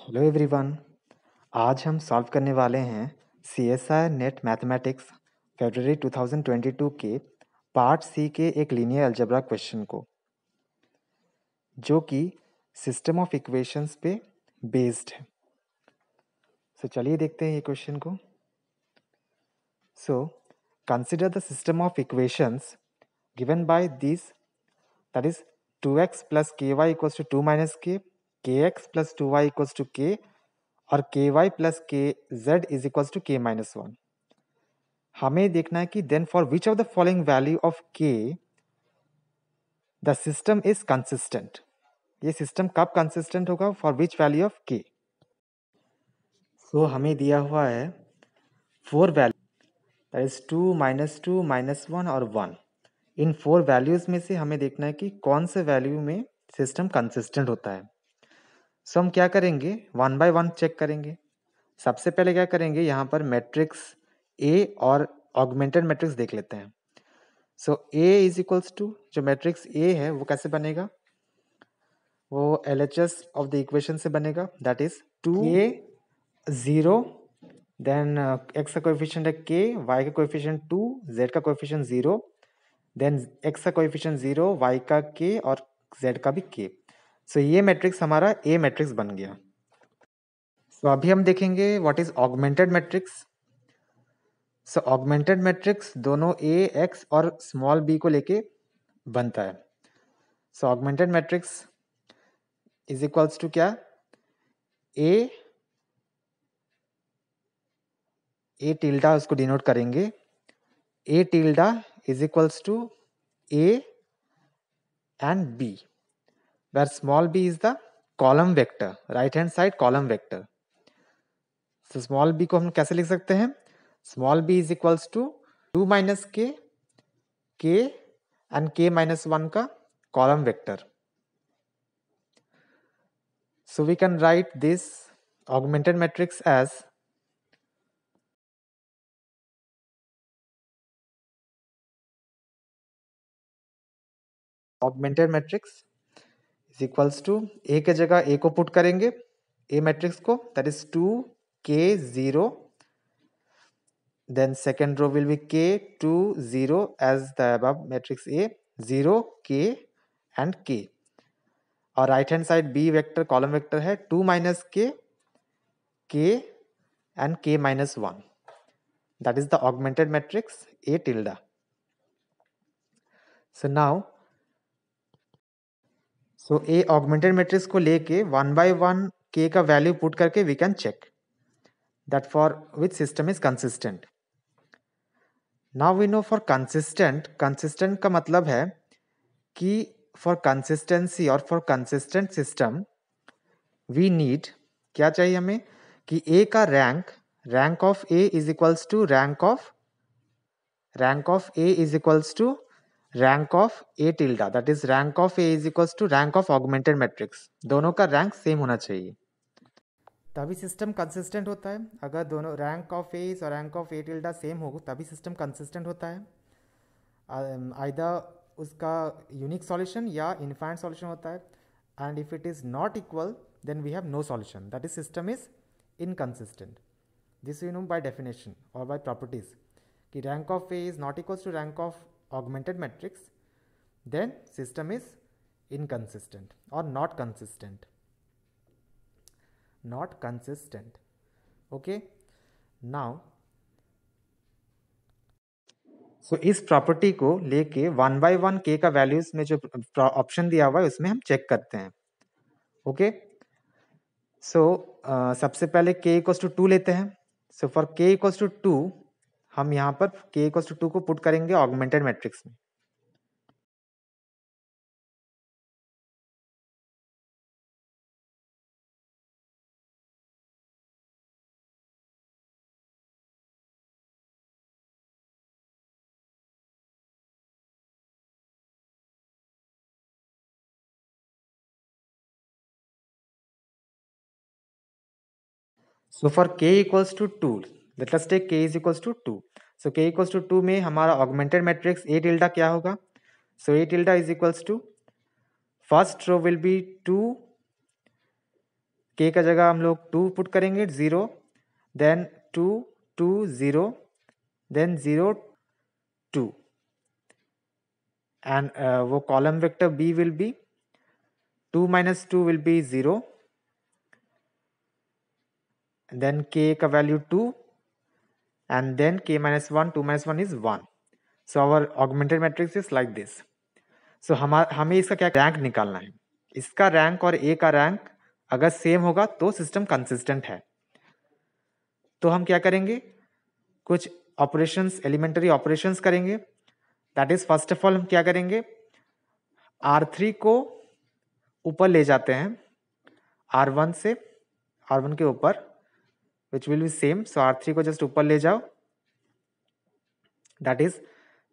Hello everyone. आज हम solve करने वाले हैं CSIR नेट मैथमेटिक्स फरवरी 2022 के पार्ट सी के एक लीनियर अलजेब्रा क्वेश्चन को, जो कि सिस्टम ऑफ इक्वेशंस पे बेस्ड है। चलिए देखते हैं ये क्वेश्चन को। Consider the system of equations given by this, that is 2x plus ky equals to 2 minus k, kx plus 2y equals to k, और ky plus kz is equals to k minus 1। हमें देखना है कि then for which of the following value of k the system is consistent. ये system कब consistent होगा? For which value of k। हमें दिया हुआ है 4 वैल्यू, दैट इज 2 -2 -1 और 1। इन 4 वैल्यूज में से हमें देखना है कि कौन से वैल्यू में सिस्टम कंसिस्टेंट होता है। हम क्या करेंगे, वन बाय वन चेक करेंगे। सबसे पहले क्या करेंगे, यहाँ पर मैट्रिक्स ए और ऑगमेंटेड मैट्रिक्स देख लेते हैं। ए इज इक्वल्स टू, जो मैट्रिक्स ए है वो कैसे बनेगा, वो LHS ऑफ द इक्वेशन से बनेगा, दैट इज 2 0, देन एक्स का कोएफिशिएंट है k, y का कोएफिशिएंट 2, z का कोएफिशिएंट 0, देन x का कोएफिशिएंट 0, y का k और z का भी k। ये मैट्रिक्स हमारा ए मैट्रिक्स बन गया। अभी हम देखेंगे what is augmented matrix. Augmented matrix दोनों ए, एक्स और स्मॉल बी को लेके बनता है। Augmented matrix is equals to क्या, ए टिल्डा, उसको डिनोट करेंगे A tilde is equals to A and B, where small B is the column vector, right hand side column vector. Small B को हम कैसे लिख सकते हैं, small B is equals to 2 minus k and k minus 1 का column vector. We can write this augmented matrix as augmented matrix is equals to a के जगह a को पुट करेंगे, a मैट्रिक्स को, that is 2 k 0, then second row will be k 2 0 as the above matrix A, 0 k and k, और right hand side b vector column vector है 2 minus k and k minus 1, that is the augmented matrix A tilde. Now A augmented matrix को लेके 1 by 1 k का value put करके we can check that for which system is consistent. Now we know for consistent, consistent का मतलब है कि for consistency और for consistent system we need, क्या चाहिए हमें, कि ए का rank of A is equals to rank of A is equals to rank of A tilde, that is rank of A is equals to rank of augmented matrix. दोनों का rank same होना चाहिए, तभी system consistent होता है। अगर दोनों rank of A और rank of A tilde same हो तभी सिस्टम कंसिस्टेंट होता है। आइदर उसका यूनिक सॉल्यूशन या इनफाइनाइट सॉल्यूशन होता है, and if it is not equal then we have no solution, that is system is inconsistent. This you know by definition और by properties कि rank of A is not equal to rank of augmented matrix, then system is inconsistent or not consistent, okay। now इस property को लेके 1 by 1 k का values में जो option दिया हुआ है उसमें हम चेक करते हैं, ओके। सबसे पहले k इक्वल्स टू 2 लेते हैं। फॉर k इक्वल्स टू 2 हम यहाँ पर k इक्वल्स टू 2 को पुट करेंगे ऑगमेंटेड मैट्रिक्स में। For k equals to 2, let us take k is equals to 2। k equals to 2 में हमारा ऑगमेंटेड मैट्रिक्स A टिल्डा क्या होगा? A tilde is equals to, first row will be 2 k का जगह हम लोग 2 पुट करेंगे, 0, देन 2 2 0, देन 0 2, एंड वो column vector b will be 2 minus 2 will be 0, and then k का value 2, and then k minus 1, 2 minus 1 is 1. So our augmented matrix is like this. So हमें इसका क्या रैंक निकालना है. इसका rank और a का रैंक अगर सेम होगा तो सिस्टम कंसिस्टेंट है. तो हम क्या करेंगे, कुछ ऑपरेशंस, एलिमेंटरी ऑपरेशंस करेंगे. That is first of all हम क्या करेंगे, R3 को ऊपर ले जाते हैं R1 से, R1 के ऊपर, which will be same. So R3 को जस्ट ऊपर ले जाओ. That is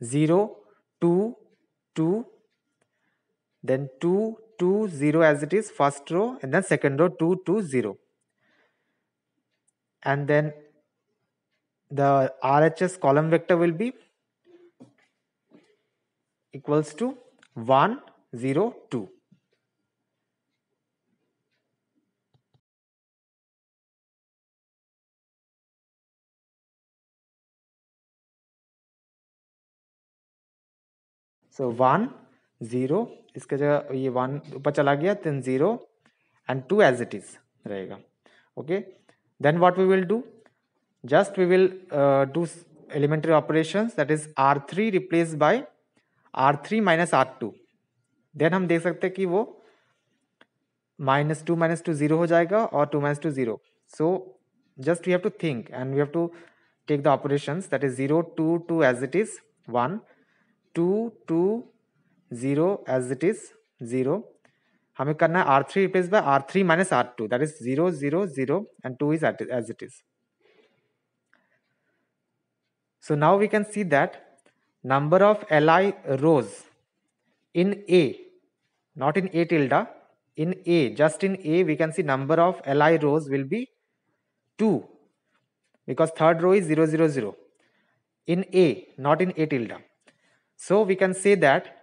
0 2 2, then 2 2 0 as it is first row, and then second row 2 2 0, and then the RHS column vector will be equals to 1 0 2. So 1 0, इसके जगह ये 1 ऊपर चला गया, then 0 and 2 as it is रहेगा. Okay, then what we will do, just we will do elementary operations, that is R3 replaced by R3 minus R2. then हम देख सकते हैं कि वो -2 -2 0 हो जाएगा और 2 -2 0. So just we have to think and we have to take the operations, that is 0 2 2 as it is 1, 2 2 0 as it is 0. हमें करना है R3 replaced by R3 minus R2, that is 0 0 0 and 2 is as it is. So now we can see that number of Li rows in A, not in A tilde, in A, just in A we can see number of Li rows will be 2, because third row is 0 0 0 in A, not in A tilde. So we can say that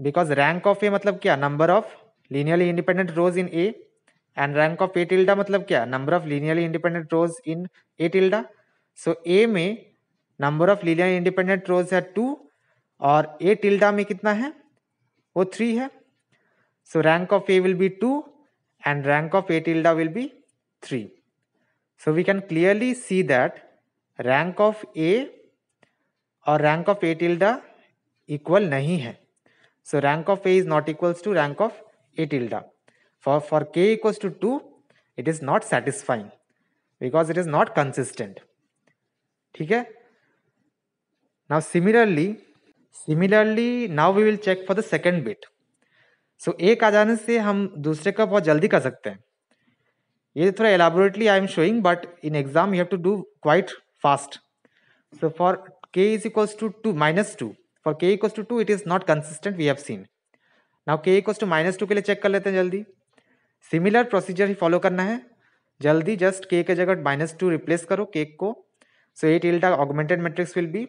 because rank of A मतलब क्या, number of linearly independent rows in A, and rank of A tilde मतलब क्या, number of linearly independent rows in A tilde. So A में number of linearly independent rows है 2 और A tilde में कितना है, वो 3 है. So rank of A will be 2 and rank of A tilde will be 3. So we can clearly see that rank of A और rank of A tilde equal नहीं है. So rank of A is not equals to rank of A tilde. For k equals to 2, it is not satisfying because it is not consistent. ठीक है. Now similarly now we will check for the second bit. So एक आ जाने से हम दूसरे का बहुत जल्दी कर सकते हैं. ये थोड़ा elaborately I am showing, but in exam you have to do quite fast. So for k is equals to 2 minus 2, for k equals to 2 it is not consistent, we have seen. Now k equals to minus 2 के लिए check कर लेते हैं जल्दी. Similar procedure ही follow करना है जल्दी. Just k के जगह -2 रिप्लेस करो k को. सो A tilde augmented matrix will be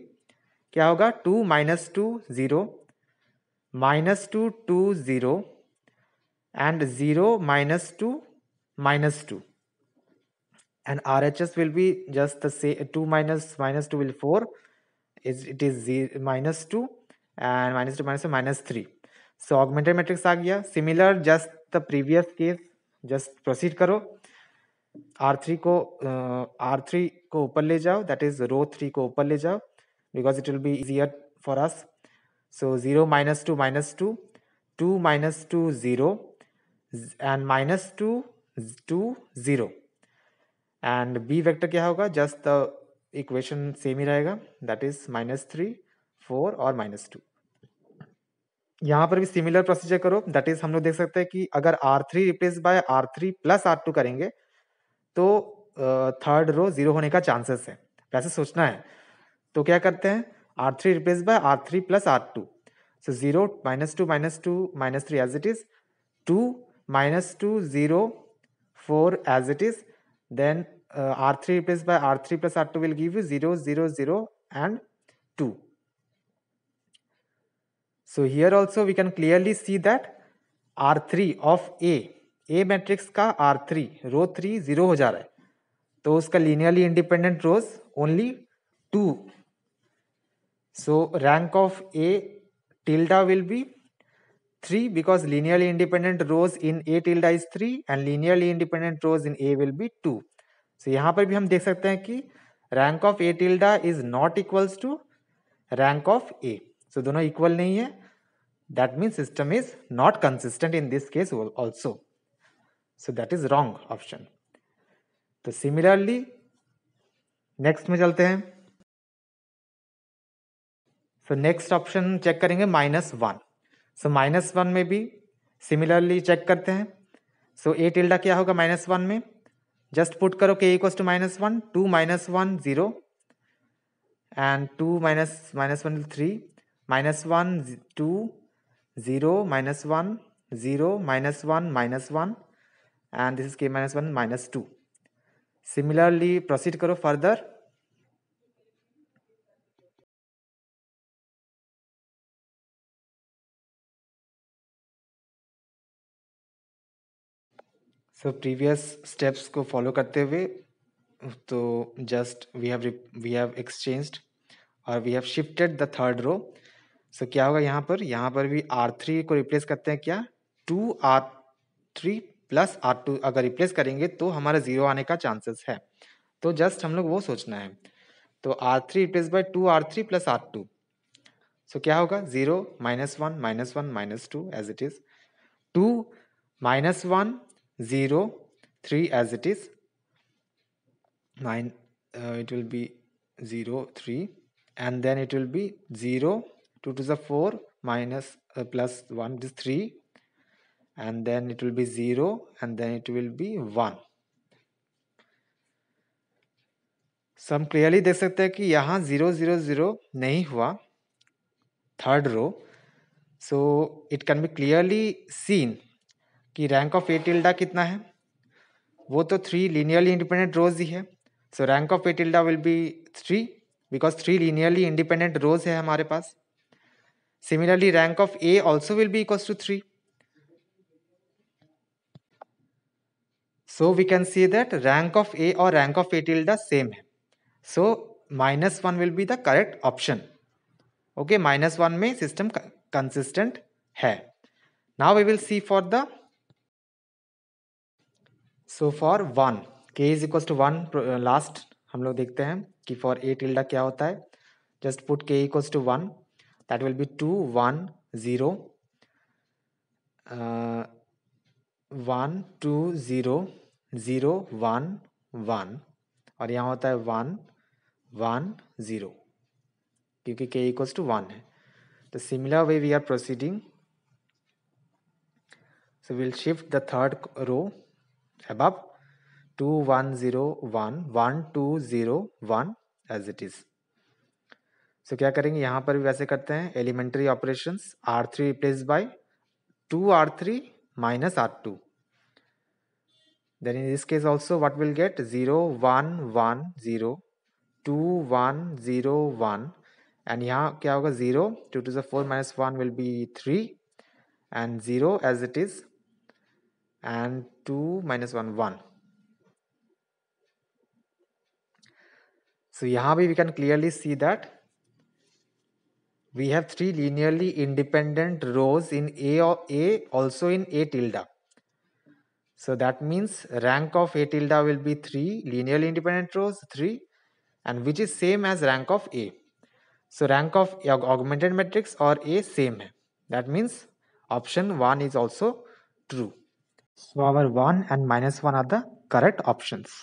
क्या होगा, 2 -2 0 -2 2 0 and 0 -2 -2, and RHS will be just the same. 2 minus -2 will 4, it is -2 and -2 -3. So augmented matrix आ गया. Similar just the previous case, just proceed करो. R3 को ऊपर ले जाओ, that is row 3 को ऊपर ले जाओ, because it will be easier for us. So 0 -2 -2, 2 -2 0 and -2 2 0, and B vector क्या होगा, just the equation सेम ही रहेगा, that is -3 4 और -2. यहाँ पर भी सिमिलर प्रोसीजर करो. दैट इज हम लोग देख सकते हैं कि अगर R3 replace by R3 plus R2 करेंगे तो थर्ड रो 0 होने का चांसेस है. वैसे सोचना है तो क्या करते हैं, R3 replace by R3 plus R2. So 0 -2 -2 -3 as it is, 2 -2 0 4 as it is, then R3 replace by R3 plus R2 will give you 0 0 0 and 2. So here also we can clearly see that R3 of A A matrix का R3 रो 3 0 हो जा रहा है, तो उसका linearly independent rose only 2. So rank of A tilde will be 3 because linearly independent rows in A tilde is 3 and linearly independent rows in A will be 2. So यहाँ पर भी हम देख सकते हैं कि rank of A tilde is not equals to rank of A. So दोनों equal नहीं है. That means system is not consistent in this case also. So that is wrong option. तो similarly next में चलते हैं. So next option चेक करेंगे -1. So -1 में भी सिमिलरली चेक करते हैं. So A tilde क्या होगा -1 में? जस्ट पुट करो k equals to -1, 2 -1 0 and 2 -1 3, -1 2 0 -1 0 -1 -1 and this is k -1 -2. Similarly proceed करो further. So previous steps को follow करते हुए तो just we have exchanged और we have shifted the third row. So क्या होगा यहाँ पर भी R3 को रिप्लेस करते हैं क्या 2R3 प्लस R2 अगर रिप्लेस करेंगे तो हमारा 0 आने का चांसेस है, तो जस्ट हम लोग वो सोचना है. तो R3 replace by 2R3 plus R2. सो क्या होगा 0 -1 -1 -2 as it is, 2 -1 0 3 as it is, it will be 0 3 and then it will be 0 2 to the 4 minus plus 1 is 3 and then it will be 0 and then it will be 1. So हम clearly देख सकते हैं कि यहाँ 0 0 0 नहीं हुआ third row. So it can be clearly seen कि rank of A tilde कितना है, वो तो 3 लीनियरली इंडिपेंडेंट रोज ही है. So rank of A tilde will be 3 because 3 linearly independent rows है हमारे पास. Similarly rank of A also will be equals to 3. So we can see that rank of A और rank of A tilde same है. So -1 will be the correct option. Okay, -1 में system consistent है. Now we will see for the so for 1 k is equals to 1 last हम लोग देखते हैं कि for a tilde क्या होता है. Just put k equals to 1, that will be 2 1 0 1 2 0 0 1 1 और यहाँ होता है 1 1 0 क्योंकि k इक्वल्स टू 1 है. तो similar way we are proceeding. So will shift the third row above 2 1 0 1 1 2 0 1 as it is. So क्या करेंगे यहाँ पर भी वैसे करते हैं elementary operations. R3 replace by 2R3 minus R2. Then in this case also what will get 0 1 1 0 2 1 0 1 and यहाँ क्या होगा 0 2 to the 4 minus 1 will be 3 and 0 as it is and 2 minus 1 1. So यहाँ भी we can clearly see that we have 3 linearly independent rows in A or A also in A tilde. So that means rank of A tilde will be 3 linearly independent rows 3 and which is same as rank of A. So rank of augmented matrix or A same hai. That means option 1 is also true. So our 1 and -1 are the correct options.